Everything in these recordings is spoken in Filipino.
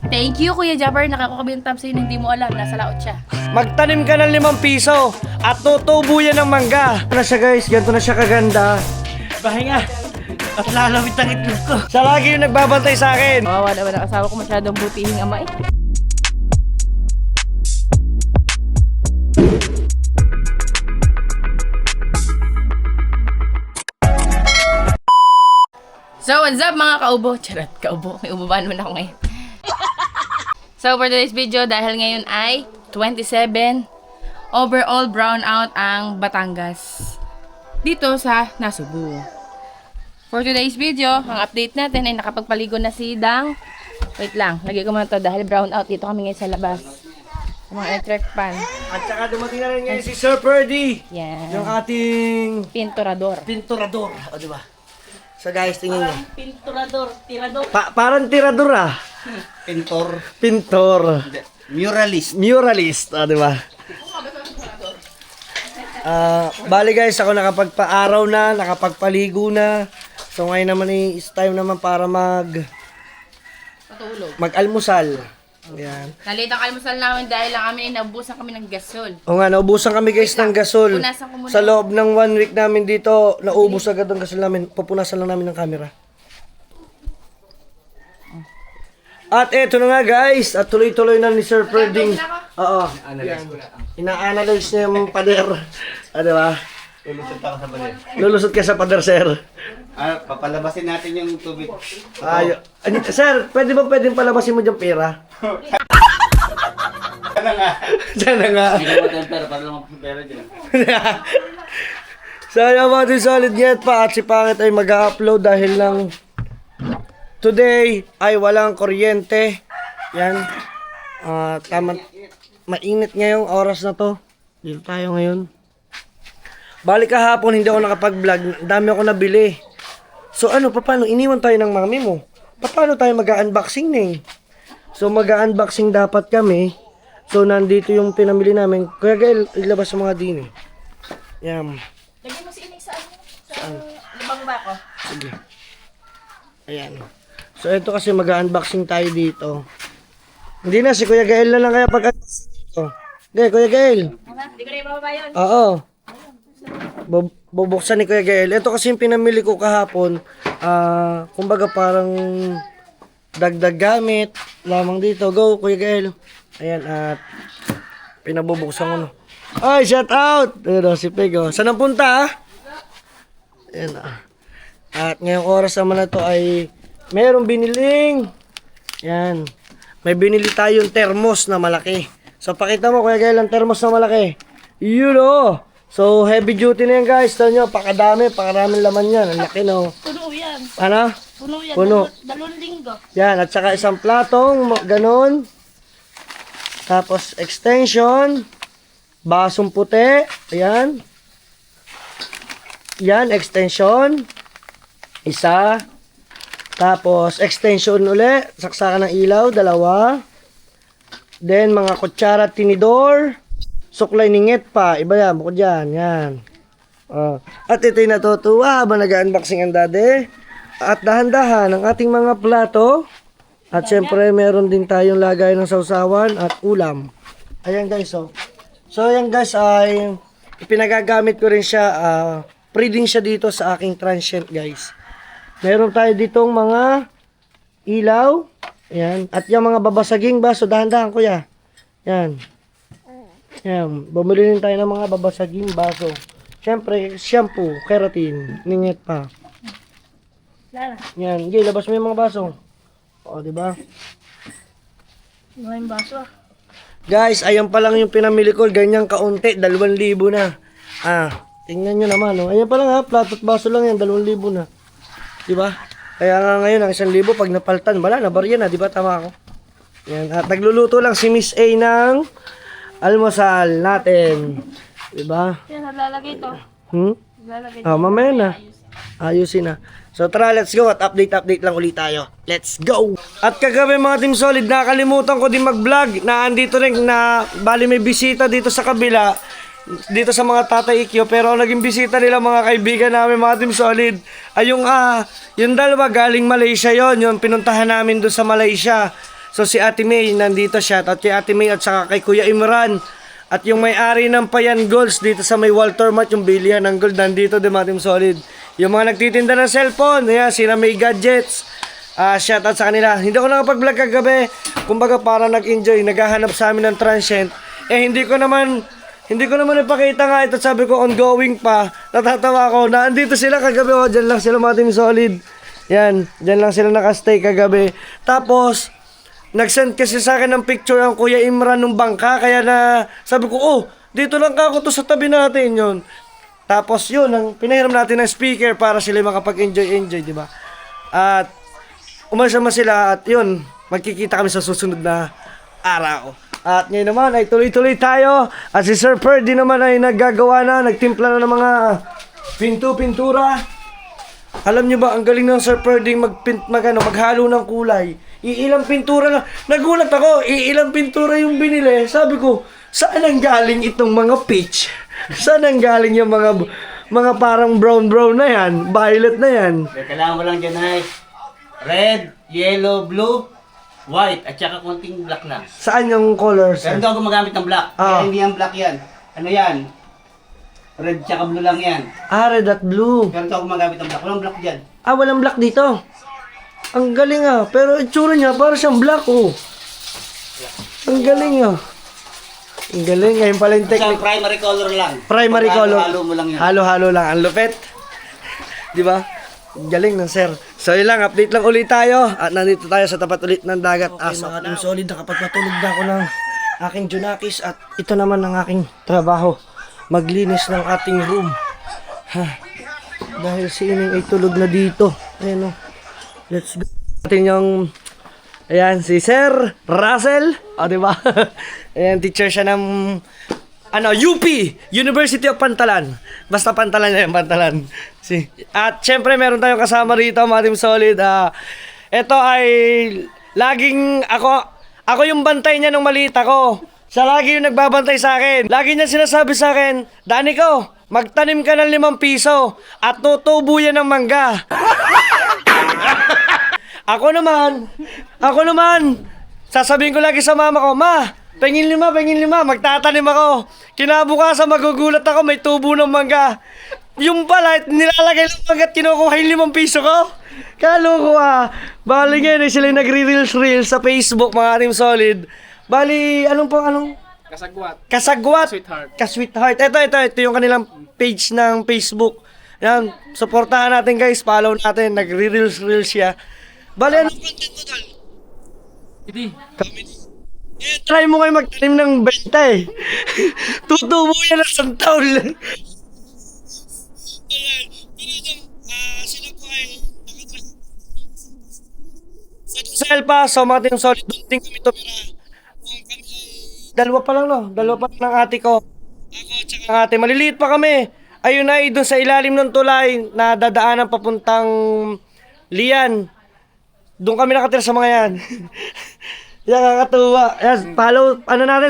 Thank you, Kuya Jabber. Nakakakabintam sa'yo na hindi mo alam. Nasa laot siya. Magtanim ka ng 5 piso at tutubo yan ng mangga. Ano na siya guys, ganito na siya kaganda. Pahinga. At lalawit ang itlog ko. Siya lagi yung nagbabantay sa akin. Kawawa naman ang asawa ko masyadong butihing ama eh. So, what's up mga kaubo? Charot, kaubo. May ubo ba naman ako ngayon? So, for today's video, dahil ngayon ay 27, overall brownout ang Batangas dito sa Nasugbu. For today's video, ang update natin ay nakapagpaligo na si Dang. Wait lang, lagay ko muna to dahil brownout dito kami ngayon sa labas. Mga electric fan. At saka dumating na rin ngayon si Sir Ferdy. Yan. Yung ating Pinturador. pinturador. O, diba? So guys, tingnan nyo. Pinturador, tirador. Parang tirador ah. Pintor. Pintor. Muralist. Muralist. O, diba? Bali guys, ako nakapagpa-araw na, nakapagpaligo na. So ngayon naman is time naman para Patulog. mag-almusal. Ayan. Nalit ang almusal namin dahil lang kami naubusan kami ng gasol. O nga, naubusan kami guys ng gasol. Punasan ko muna. Sa loob ng 1 week namin dito, naubos agad ang gasol namin. Pupunasan lang namin ng camera. At eto na nga guys, at tuloy-tuloy na ni Sir Ferding. Oo. Ina-analyze niya yung pader. Ano ba? Lulusot ako sa balit. Lulusot ka sa pader, sir. Papalabasin natin yung tubig. Sir, pwedeng palabasin mo dyan pera? Sana nga. Diyan na nga. Hindi mo tayong pera, para lang pera dyan. Sana mga solid get pa at si Pangit ay mag-upload dahil lang today ay walang kuryente. Yan. Mainit ngayong oras na to. Dito tayo ngayon. Balik kahapon, hindi ako nakapag-vlog. Dami ako nabili. So ano, paano? Iniwan tayo ng mami mo. Paano tayo mag-unboxing na eh? So mag-unboxing dapat kami. So nandito yung pinamili namin. Kaya Gael, ilabas sa mga din eh. Yan. Lagyan mo si Inig sa libang bako. Sige. Ayan. So ito kasi mag-unboxing tayo dito. Hindi na, si Kuya Gael na lang kaya pag-unboxing dito. Okay, Kuya Gael. Hindi ko na ibababa yun. Oo. Bubuksan ni Kuya Gael. Ito kasi yung pinamili ko kahapon. Kumbaga parang dagdag gamit lamang dito. Go, Kuya Gael. Ayan, at pinabubuksan ko na. Ay, shout out! Ayan o, si Peg o. Saan ang punta, Ayan At ngayong oras naman na to ay mayroong biniling. Ayan. May binili tayong thermos na malaki. So, pakita mo, Kuya Gael, ang thermos na malaki. Yun o. So, heavy duty na yan, guys. Ito nyo, pakaraming laman yan. Ang laki, no? Puno yan. Ano? Puno yan. Puno. Dalawang linggo. Yan, at saka isang platong, ganun. Tapos, extension. Basong puti. Ayan. Yan, extension. Isa. Tapos, extension uli. Saksakan ng ilaw, 2. Then, mga kutsara at tinidor. Suklay ninget pa. Iba yan, bukod yan. Yan. At ito'y natutuwa habang nag-unboxing ang daddy. At dahan-dahan ang ating mga plato. At syempre, meron din tayong lagay ng sausawan at ulam. Ayan guys, oh. So, ayan guys, ay ipinagagamit ko rin siya. Pre-din siya dito sa aking transient, guys. Meron tayo ditong mga ilaw. Ayan. At yung mga babasaging baso, dahan-dahan kuya. Yan. Yan. Bumili rin tayo ng mga babasaging baso. Siyempre, shampoo, keratin, ningit pa. Yan. Okay, labas mo yung mga baso. O, diba? Yung baso. Guys, ayan pa lang yung pinamili ko. Ganyang kaunti, 2,000 na. Tingnan nyo naman, oh. Ayan pa lang plato at baso lang yan, 2,000 na. Diba? Kaya nga ngayon, ang 1,000 pag napaltan, wala na, barya na, diba? Tama ako. Yan. At nagluluto lang si Miss A ng almusal natin. Diba? Yan, lalagay ito. Lalagay ito. Mamaya na. Ayusin na. So tara, let's go at update lang ulit tayo. Let's go! At kagabi mga Team Solid, nakalimutan ko din mag-vlog na andito rin na bali may bisita dito sa kabila. Dito sa mga Tatay Ikyo, pero naging bisita nila mga kaibigan namin mga Team Solid ay yung dalawa galing Malaysia yon, yung pinuntahan namin doon sa Malaysia. So si Ate May nandito, shoutout kay Ate May at saka kay Kuya Imran. At yung may-ari ng Payan Golds dito sa may Walter Mart, yung bilihan ng gold, nandito din mga Team Solid. Yung mga nagtitinda ng cellphone, ayan, sina May Gadgets. Shoutout sa kanila. Hindi ko nakapag-vlog kagabi. Kumbaga para nag-enjoy, naghahanap sa amin ng transient. Hindi ko naman ipakita nga ito. Sabi ko ongoing pa. Natatawa ko na andito sila kagabi. Oh, dyan lang sila mga Team Solid. Yan, dyan lang sila nakastay kagabi. Tapos, nag-send kasi sa akin ng picture ang Kuya Imran ng bangka. Kaya na, sabi ko, oh, dito lang ako to sa tabi natin yun. Tapos yun, pinahiram natin ng speaker para sila makapag-enjoy, di ba? At, umalis naman sila at yun, magkikita kami sa susunod na araw. At ngayon naman ay tuloy-tuloy tayo. At si Sir Ferdy naman ay naggagawa na, nagtimpla na ng mga pintura. Alam nyo ba, ang galing ng Sir Ferdy maghalo ng kulay. Iilang pintura na. Nagulat ako, iilang pintura yung binili. Sabi ko, saan ang galing itong mga peach? Saan ang galing yung mga parang brown na yan? Violet na yan? Kailangan mo lang dyan ay red, yellow, blue, white, at saka konting black lang. Saan yung colors? Pero hindi ako gumagamit ng black. Kaya hindi yan black yan. Ano yan? Red tsaka blue lang yan. Red at blue. Pero hindi ako gumagamit ng black. Walang black dyan. Walang black dito. Ang galing pero itsura niya para siyang black Ang galing Ang galing, ngayon pala yung Basta technique. primary color lang. Primary color. Halo mo lang yan. Halo-halo lang. Ang lupet. Di ba? Galing ng sir. So yun lang, update lang ulit tayo. At nandito tayo sa tapat ulit ng dagat. Okay mga Team Solid, nakapagpatulog na ako ng aking Junakis. At ito naman ang aking trabaho. Maglinis ng ating room. Dahil si Ining ay tulog na dito. Ayan let's go. Atin yung ayan, si Sir Russell. Diba? Ayan, teacher siya ng UP, University of Pantalan. Basta Pantalan yan, Pantalan. At syempre, meron tayong kasama rito, mga Team Solid. Ito ay laging ako yung bantay niya nung maliit ako. Siya lagi yung nagbabantay sa akin. Lagi niya sinasabi sa akin, Daniko, magtanim ka ng 5 piso at tutubo yan ng mangga. Ako naman, sasabihin ko lagi sa mama ko, Ma, pengin 5, magtatanim ako. Kinabukasan magugulat ako, may tubo ng mangga. Yung pala, nilalagay lang mangga at kinukuha yung 5 piso ko. Kaloko Bali ngayon, sila nagre-reels sa Facebook, mga Team Solid. Bali, anong? Kasagwat. Ka-sweetheart. Ito yung kanilang page ng Facebook. Yan, supportahan natin guys, follow natin, nagre-reels siya. Bali, anong content mo dal? Try mo kayo magtanim ng benta Tutubo yan ng isang taon lang. Sila po ay sa El Paso, mga Team Solid, dunting kami ito. Dalawa pa lang ng ate ko. Ako at saka ate, maliliit pa kami. Ayun ay doon sa ilalim ng tulay na dadaanan papuntang Lian. Doon kami nakatira sa mga yan. Yan, kakatuwa. Yan, follow,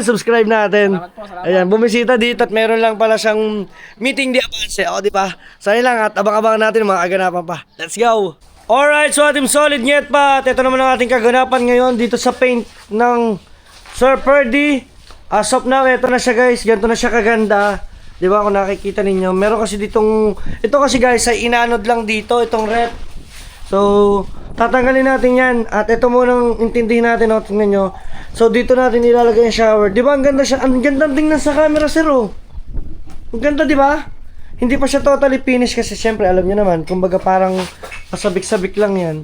subscribe natin. Ayan, bumisita dito at meron lang pala siyang meeting di avance. Di ba? Sa'yo lang at abang-abangan natin mga kaganapan pa. Let's go! Alright, so Team Solid Nyet pa. Ito naman ang ating kaganapan ngayon dito sa paint ng Sir Ferdy. As of now, ito na siya guys. Ganito na siya kaganda. Di ba kung nakikita ninyo? Meron kasi ditong, ito kasi guys ay inanod lang dito, itong rep. So, tatanggalin natin yan. At ito munang intindihin natin, tingnan nyo. So, dito natin ilalagay yung shower. Di ba ang ganda siya? Ang ganda tingnan sa camera, sir. Ang ganda, di ba? Hindi pa siya totally finished kasi syempre, alam nyo naman, kumbaga parang pasabik-sabik lang yan.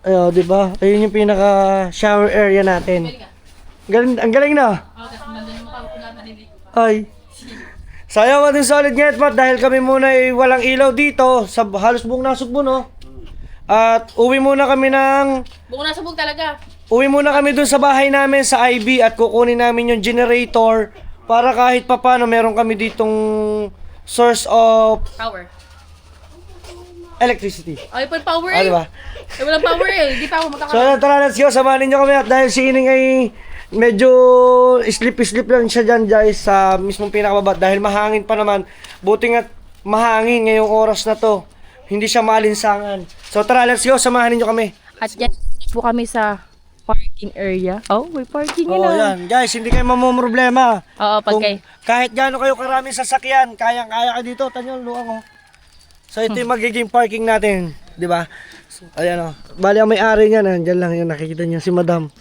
Ayo, di ba? Ayun yung pinaka shower area natin. Ang galing na. Ay. Sayang Team Solid Nyet pa dahil kami muna ay walang ilaw dito sa halos buong Nasugbo, no? At uwi muna kami buong Nasugbo talaga. Uwi muna kami dun sa bahay namin sa IB at kukunin namin yung generator para kahit papano meron kami ditong source of Power. electricity. Ay, power Diba? walang power Hindi pa ako So tara, let's go. Samahan ninyo kami at dahil si Ining ay medyo sleep lang siya dyan guys sa mismong pinakababa dahil mahangin pa naman. Buti nga mahangin ngayong oras na to. Hindi siya maalinsangan. So tara, let's go. Samahan ninyo kami. At yan po kami sa parking area. Oh, may parking Oo, yun. yan. Guys, hindi kayo mamumroblema. Oo, pag Kung kayo. kahit gaano kayo karaming sasakyan, kayang-kaya ka dito. Tanyo, luang oh. So ito yung magiging parking natin, di ba? So, ayan oh. Bali ang may-ari niyan, nandiyan lang yun, nakikita niya si Madam.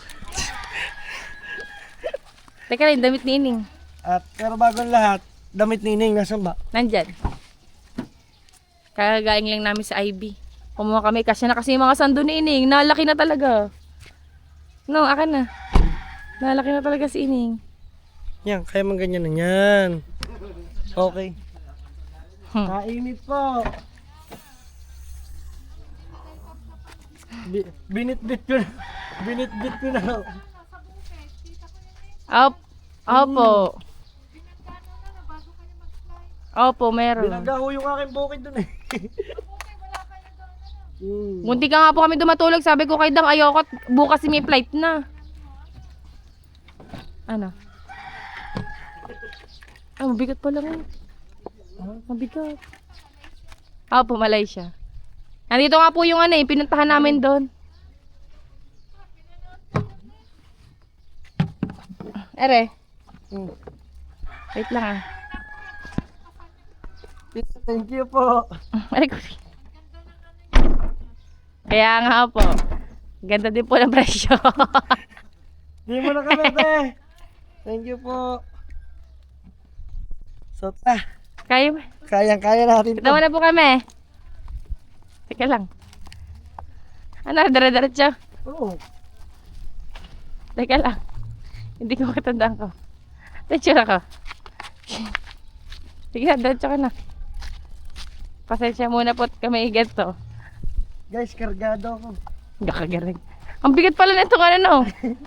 Teka lang, damit ni Ining. At pero bago ang lahat, damit ni Ining, nasan ba? Nandyan. Kagagaling lang namin sa IB. Kumuha kami kasi na kasi yung mga sando ni Ining. Nalaki na talaga. No, akin na. Nalaki na talaga si Ining. Yan, kaya man ganyan na yan. Okay. Kainit po. Binitbit ko na. Binitbit ko na. Opo. Opo, meron. Binagaho yung aking bukid dun eh. Munti ka nga po kami dumatulog. Sabi ko kay Dang, ayoko. Bukas may flight na. Ano? Ah, mabigat pala nga. Mabigat. Opo, Malaysia. Nandito nga po yung ano eh. Pinuntahan namin doon. Ere. Wait lang ah. Thank you po. Aray ko. Kaya nga po. Ganda din po ng presyo. Di mo na kami, te. Thank you po. So, Kaya ba? kayang-kaya natin to. Tama na po kami. Teka lang. Ano, dara-diretso? Oo. Teka lang. Hindi ko katandaan ko. Diretso na ko. Sige na, diretso ka na. Pasensya muna po at kami ganito. Guys, kargado ako. Gakagaling. Ang bigat pala na itong ano no.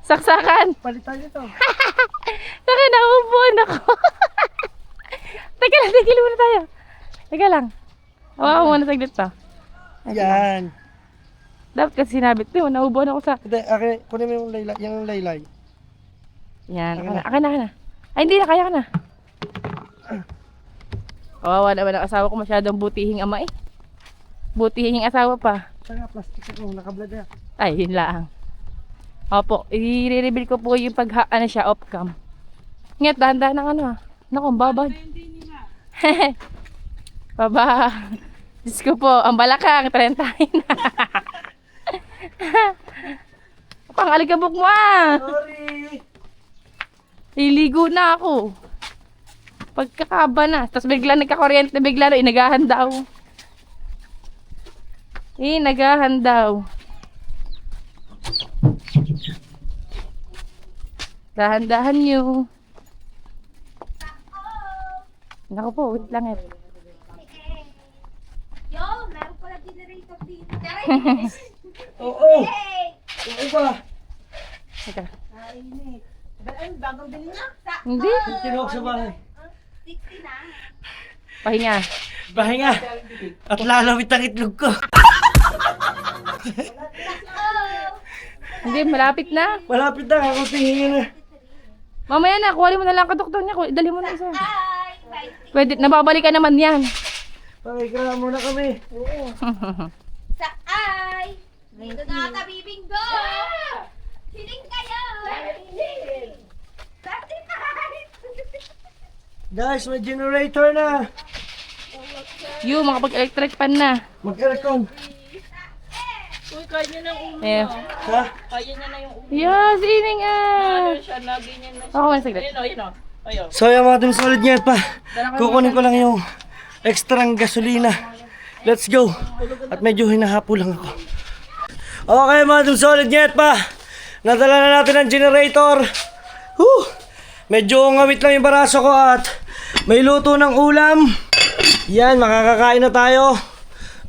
Saksakan. Palitan nyo to. Saka nauubuan ako. Teka lang, tigil muna tayo. Teka lang. Hawakan mo muna saglit to. Yan. Dapat kasi sinabi, ito, nauubuan ako sa... Hindi, okay. Kunin mo yung laylay. Yung laylay. Yan, akin na. Ay, hindi na, kaya ka na. Kawawa naman ang asawa ko, masyadong butihing ama eh. Butihing asawa pa. Saka plastic ako, nakablad na. Ay, yun lang. Opo, i-reveal ko po yung ano siya, off-cam. Nget, dahan-dahan ng ano ah. Naku, ang babad. Baba. Diyos ko po, ang balakang, trentahin. Pangaligabok mo ah. Sorry. Iligo na ako. Pagkakaba na. Tapos bigla nagkakuryente, bigla na inagahan daw. Inagahan daw. Dahan-dahan nyo. Naku po, wait lang eh. Yo, meron pala generator dito. Oo. Oo ba? Teka. Ay, bagong bili niya. Hindi. Tinawag sa bahay. 60 na. Pahinga. Pahinga. At lalawit ang itlog ko. Hindi, malapit na. Malapit na. Ako tingin na. Mamaya na, kuha mo na lang ka doktor niya. Dali mo na isa. Ay, Pwede, nababalikan naman yan. Pakikira muna kami. Oo. sa ay. Dito na ka bibinggo. Hiling kayo. Dati na. Guys, may generator na. Yung, makapag-electric pan na. Mag-aircon. Ayan. Ha? Yes, ining ah. Ako man saglit. So yung mga team solid niya pa. Kukunin ko lang yung extrang gasolina. Let's go. At medyo hinahapo lang ako. Okay mga team solid niya pa. Nadala na natin ang generator. Whew. Medyo ngawit lang yung baraso ko at may luto ng ulam. Yan, makakakain na tayo.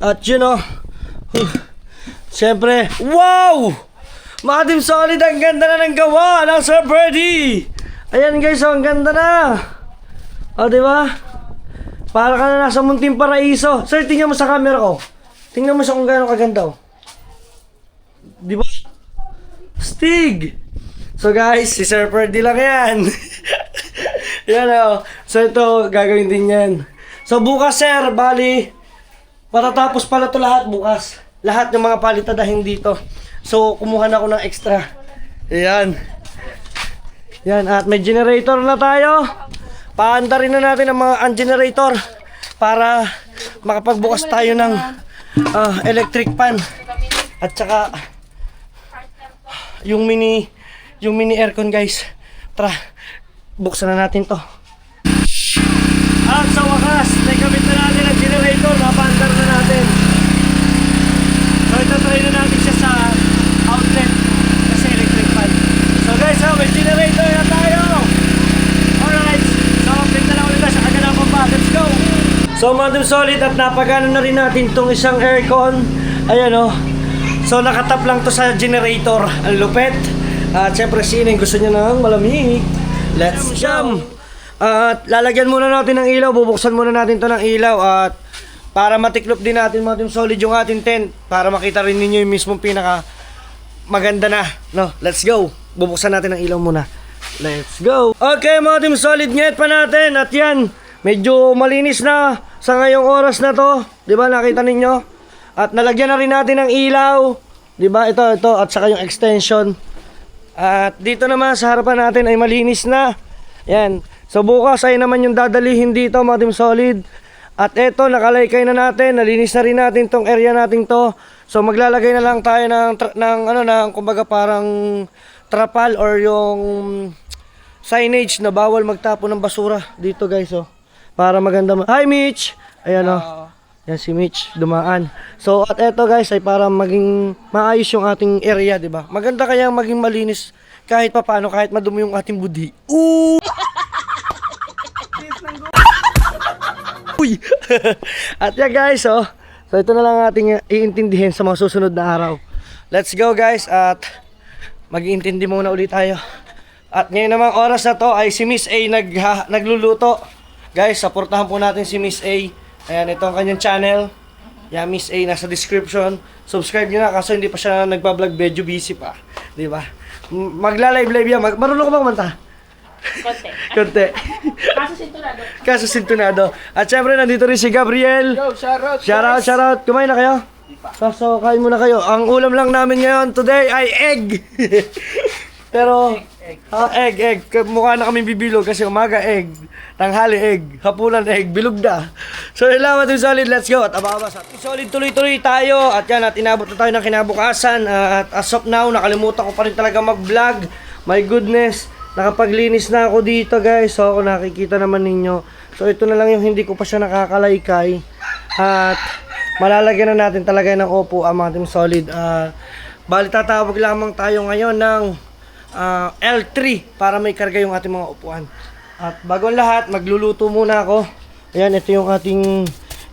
At yun o. Siyempre, wow! Mga team solid, ang ganda na ng gawa ng Sir Birdie. Ayan guys, oh, ang ganda na. O, diba? Para ka na nasa munting paraiso. Sir, tingnan mo sa camera ko. Tingnan mo siya kung gaano kaganda, oh. Diba? Stig! So guys, si Sir Birdie lang yan. Yan, oh. So ito, gagawin din yan. So bukas, sir, bali, patatapos pala to lahat bukas. Lahat ng mga palitadahin dito. So, kumuha na ako ng extra. Ayan. Yan, at may generator na tayo. Paanda rin na natin ang generator para makapagbukas tayo ng electric fan. At saka yung mini aircon, guys. Tara, buksan na natin to. At sa wakas, naikabit na natin ang generator. Napaandar na natin. So itatry na natin siya sa outlet kasi electric fan. So guys, may generator na tayo. Alright, so update na lang ulit sa kaganapan pa. Let's go! So Madam Solid, at napagano na rin natin tong isang aircon. Ayan o. So nakatap lang to sa generator. Ang lupet. At syempre sineng gusto niya ng malamig. Let's jump! At lalagyan muna natin ng ilaw. Bubuksan muna natin to ng ilaw. At para matiklop din natin Madam Solid yung ating tent. Para makita rin ninyo yung mismong pinaka maganda na. No, let's go! Bubuksan natin ang ilaw muna. Let's go! Okay Madam Solid, ngayat pa natin. At yan, medyo malinis na sa ngayong oras na to. Diba, nakita ninyo? At nalagyan na rin natin ng ilaw. Diba, ito. At saka yung extension. At dito naman sa harapan natin ay malinis na. Yan. So bukas ay naman yung dadalihin dito, Madam Solid. At eto, nakalaykay na natin. Nalinis na rin natin tong area natin to. So maglalagay na lang tayo ng kumbaga parang trapal or yung signage na bawal magtapo ng basura dito, guys, oh. Para maganda. Hi Mitch. Ayan, oh. Yan si Mitch dumaan. So at eto, guys, ay para maging maayos yung ating area, di ba? Maganda kaya maging malinis kahit papaano, kahit madumi yung ating budi. Ooh! Uy! At yan, guys, oh. So ito na lang ating iintindihin sa mga susunod na araw. Let's go, guys, at mag-iintindi muna ulit tayo. At ngayon namang oras na to ay si Miss A nagluluto. Guys, supportahan po natin si Miss A. Ayan, ito ang kanyang channel. Yan, Miss A, nasa description. Subscribe nyo na, kaso hindi pa siya nagbablog, medyo busy pa. Di ba? Magla-live yan. Marunong ka ba kumanta? Konti. Kaso sintonado. At syempre, nandito rin si Gabriel. Yo, shoutout. Kumain na kayo? So, kain muna kayo. Ang ulam lang namin ngayon today ay egg. Pero, egg. Mukha na kami bibilog kasi umaga egg, tanghali egg, hapunan egg, bilog na. So, ilaw Madam Solid, let's go. At ababa sa Solid, tuloy-tuloy tayo. At yan, at inabot na tayo ng kinabukasan. At as of now, nakalimutan ko pa rin talaga mag-vlog. My goodness, nakapaglinis na ako dito, guys. So, ako nakikita naman ninyo. So, ito na lang yung hindi ko pa siya nakakalaykay. At malalagyan na natin talaga ng upo ang Madam Solid. Bali, tatawag lamang tayo ngayon ng L3 para may karga yung ating mga upuan. At bago ang lahat, magluluto muna ako. Ayan, ito yung ating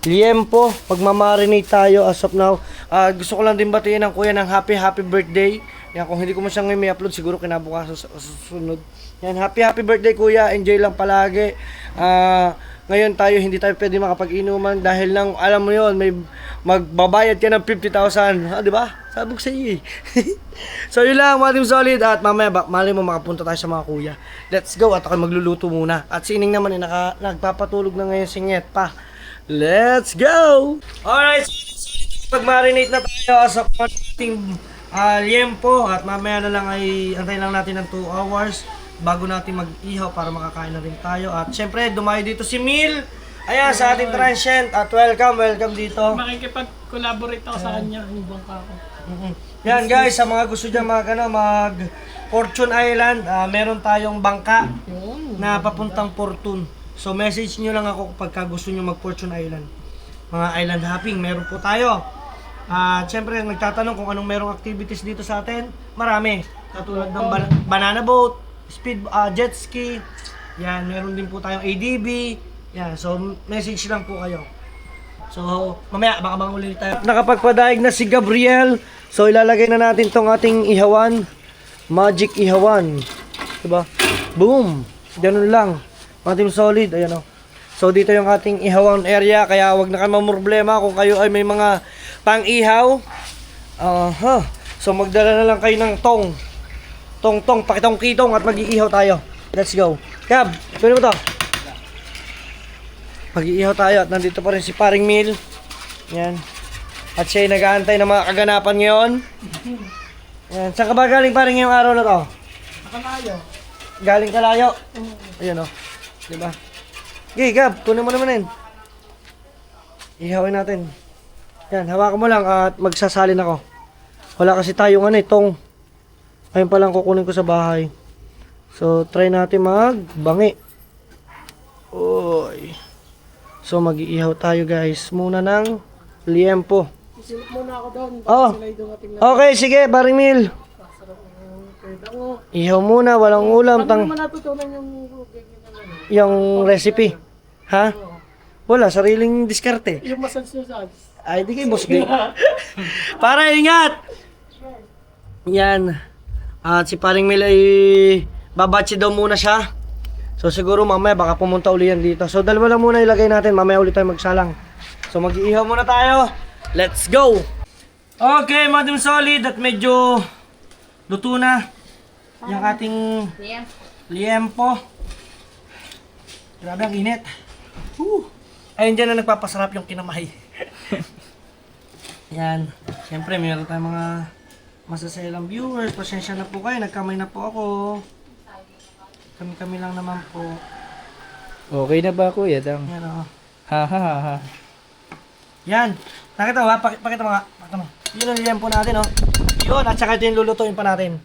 liempo. Pagmamarinate tayo as of now. Gusto ko lang din batiin ang kuya ng happy birthday. Yan, kung hindi ko man siya ngayon may upload, siguro kinabukasan sa susunod. Yan, happy birthday kuya. Enjoy lang palagi. Ngayon hindi tayo pwede makapag-inuman dahil lang, alam mo yon, may magbabayad ka ng 50,000. Di ba? Sabog sa iyo eh. So yun lang, Madam Solid. At mamaya, mali mo makapunta tayo sa mga kuya. Let's go. At ako magluluto muna. At si Ining naman nagpapatulog na ngayon, singit pa. Let's go! Alright, so pag-marinate na tayo sa ating liempo. At mamaya na lang ay antayin lang natin ng 2 hours bago natin mag-ihaw para makakain na rin tayo. At syempre, dumayo dito si Mil. Ayan, sa ating transient. At welcome dito. Makikipag-collaborate ako sa kanya. Ibang ka ako. Yan guys, sa mga gusto dyan mag Fortune Island, meron tayong bangka na papuntang Fortune. So message nyo lang ako kapag gusto nyo mag Fortune Island. Mga island hopping, meron po tayo. Siyempre, nagtatanong kung anong merong activities dito sa atin. Marami. Katulad ng banana boat, jet ski. Yan, meron din po tayong ADB. Yan, so message lang po kayo. So, mamaya, baka ulit tayo. Nakapagpadaig na si Gabriel. So, ilalagay na natin tong ating ihawan. Magic ihawan. Diba? Boom! Ganun lang. Madam Solid, ayan o. So, dito yung ating ihawan area. Kaya, wag na kayo mamroblema kung kayo ay may mga pang-ihaw. So, magdala na lang kayo ng tong, pakitong-kitong at mag-iihaw tayo. Let's go. Cab, pwede mo to? Mag-iihaw tayo at nandito pa rin si Paring Mil. Yan. At siya ay nag-aantay ng mga kaganapan ngayon. Yan. Saan ka ba galing paring ngayong araw na to? Nakalayo. Galing Kalayo. Ayan o. Diba? Okay, Gab. Kunin mo naman yun. Ihawin natin. Yan. Hawakan mo lang at magsasalin ako. Wala kasi tayong tong. Ayun pa lang kukunin ko sa bahay. So, try natin magbangi. Oy. So, mag-iihaw tayo guys. Muna ng liempo. Isilip muna ako doon. Oh. Sila yung dumating na. Okay, sige, paring Mil. Pwede ako. Ihaw muna, walang ulam. Ano naman natutunan yung ganyan na lang? Yung recipe. Ha? Wala, sariling diskarte. Yung massage. Ay, di kay boss Dick. Para ingat! Yan. At si paring Mil ay babatsi daw muna siya. So siguro mamaya baka pumunta uli yan dito. So dalawa lang muna ilagay natin, mamaya ulit tayo magsalang. So mag-iihaw muna tayo. Let's go! Okay, Madam Solid, at medyo luto na yung ating liempo. Grabe ang init. Ayun dyan na nagpapasarap yung kinamay. Yan. Siyempre, mayroon tayong mga masasayalang viewers. Pasensya na po kayo, nagkamay na po ako. Kami-kami lang naman po. Okay na ba kuya Dang? Yan o. Ha ha ha ha. Yan. Nakita mo ha? Pakita mo nga. Pakita mo. Yun ang liempo natin o. Yun. At saka ito yung lulutuin pa natin.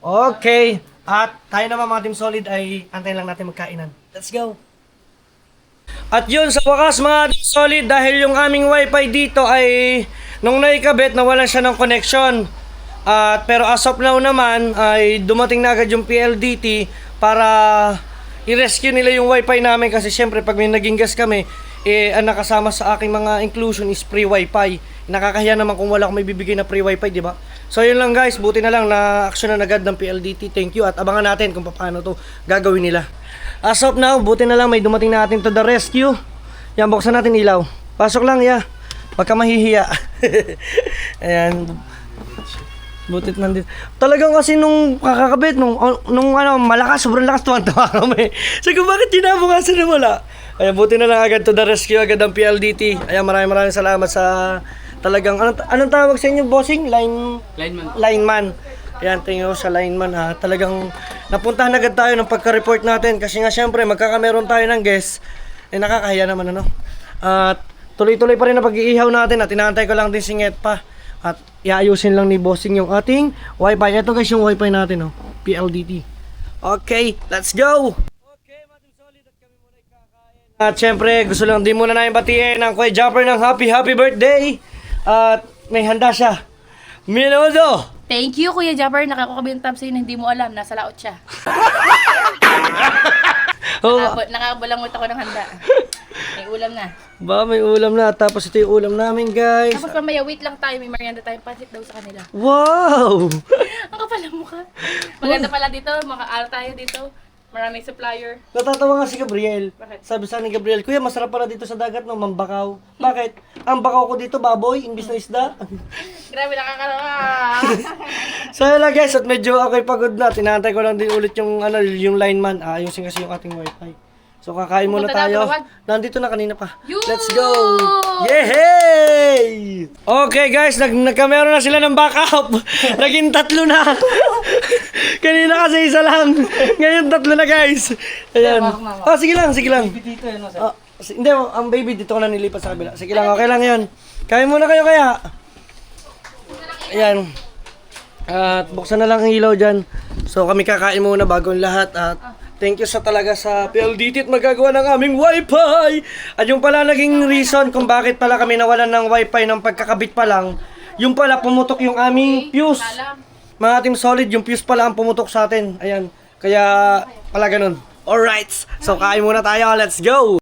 Okay. At tayo naman mga Team Solid ay antayin lang natin magkainan. Let's go. At yun, sa wakas mga Team Solid, dahil yung aming wifi dito ay nung naikabit, nawalan siya ng connection. Pero as of now naman ay dumating na agad yung PLDT para i-rescue nila yung wifi namin kasi syempre pag may naging gas kami, ang nakasama sa aking mga inclusion is free wifi. Nakakahiya naman kung wala akong may bibigay na free wifi, di ba? So yun lang guys, buti na lang na aksyonan agad ng PLDT. Thank you at abangan natin kung paano to gagawin nila. As of now, buti na lang may dumating na atin to the rescue. Yan, buksan natin ilaw. Pasok lang, ya. Pagka mahihiya. Ayan. Butit nandito. Talagang kasi nung kakakabit, nung malakas, sobrang lakas, tuwan-tuwa kami. Sabi ko, bakit tinabukasan na wala? Ayan, buti na lang agad to the rescue, agad ang PLDT. Ayan, maraming salamat sa talagang, anong tawag sa inyo, bossing? Lineman. Ayan, tingin ko sa lineman ha. Talagang napuntahan agad tayo ng pagka-report natin kasi nga syempre magkakameron tayo ng guest. Nakakahiya naman At tuloy-tuloy pa rin ang pag-iihaw natin at inaantay ko lang din si Nget pa. At iayusin lang ni bossing yung ating wifi. Ito guys yung wifi natin PLDT. Okay, let's go! Okay, Madam Solid, at kami muna kakain. At syempre gusto lang din muna namin batiin ang Kuya Japper ng happy birthday. At may handa siya. Minudo! Thank you, Kuya Japper. Nakakabintab sa'yo na hindi mo alam. Nasa laot siya. Nakakabalangot ako ng handa. May ulam na. Ba, may ulam na. Tapos ito yung ulam namin, guys. Tapos mamaya, wait lang tayo. May merienda tayong pansit daw sa kanila. Wow! Ang kapal ng mukha. Maganda pala dito. Maka-aral tayo dito. Maraming supplier. Natatawa nga si Gabriel. Bakit? Sabi sa ni Gabriel, Kuya, masarap pala dito sa dagat, no? Mambakaw. Bakit? Ang bakaw ko dito, baboy, imbis na isda. Grabe, nakakalawa. So yun lang guys, at medyo ako'y pagod na. Tinantay ko lang din ulit yung, yung lineman. Ayusin kasi yung ating wifi. So kakain muna Pupunta na tayo. ako, tawag. Nandito na kanina pa. Yoo! Let's go! Yehey! Okay guys, nagkameron na sila ng backup. Naging 3 na. Kanina kasi isa lang. Ngayon 3 na guys. Ayan. Sige lang. Hindi, ang baby dito ko na nilipat sa kabila. Sige lang, okay lang yun. Kain muna kayo kaya. Ayan. At buksan na lang ang ilaw dyan. So kami kakain muna bago ang lahat. At thank you sa talaga sa PLDT at magagawa ng aming wifi. At yung pala naging reason kung bakit pala kami nawalan ng wifi ng pagkakabit pa lang, yung pala pumutok yung aming fuse. Mga Team Solid, yung fuse pala ang pumutok sa atin. Ayan. Kaya pala ganun. Alright. So kain muna tayo. Let's go!